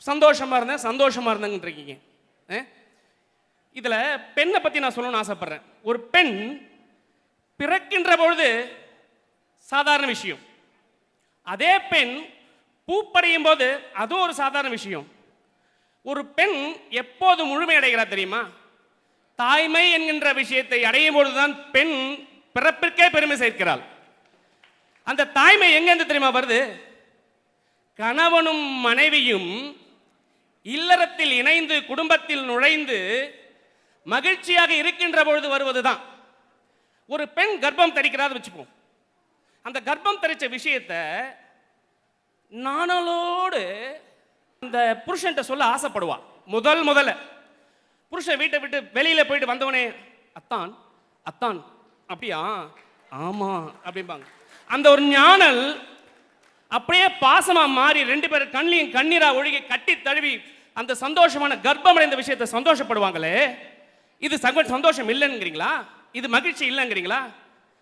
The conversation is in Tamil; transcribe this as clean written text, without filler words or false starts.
சந்தோஷமா இருந்தேங்கன்றீங்க. இதுல பெண்ணை பத்தி நான் சொல்லணும்னு ஆசைப்படுறேன். ஒரு பெண் பிறக்கின்ற பொழுது சாதாரண விஷயம், அதே பெண் பூப்படையும் போது அதுவும் ஒரு சாதாரண விஷயம். ஒரு பெண் எப்போது முழுமை அடைகிறார் தெரியுமா? தாய்மை என்கின்ற விஷயத்தை அடையும் பொழுதுதான் பெண் பிறப்பிற்கே பெருமை சேர்க்கிறாள். அந்த தாய்மை எங்கிருந்து தெரியுமா வருது? கணவனும் மனைவியும் இல்லறத்தில் இணைந்து குடும்பத்தில் நுழைந்து மகிழ்ச்சியாக இருக்கின்ற பொழுது வருவதுதான். ஒரு பெண் கர்ப்பம் தரிக்கிறாது வச்சுப்போம். அந்த கர்ப்பம் தரிச்ச விஷயத்தை நானலோடு அந்த புருஷன்ட்ட சொல்ல ஆசைப்படுவா. முதல்ல புருஷன் வீட்டை விட்டு வெளியில போயிட்டு வந்தவனே, அத்தான் அத்தான் அப்படியா, ஆமா அப்படிம்பாங்க. அந்த ஒரு ஞானல் அப்படியே பாசமா மாறி ரெண்டு பேரும் கண்ணிலையும் கண்ணீரா ஒழுகி கட்டி தழுவி அந்த சந்தோஷமான கர்ப்பம் அடைந்த விஷயத்தை சந்தோஷப்படுவாங்களே, இது சந்தோஷம் இல்லைங்கிறீங்களா? இது மகிழ்ச்சி இல்லைங்கிறீங்களா?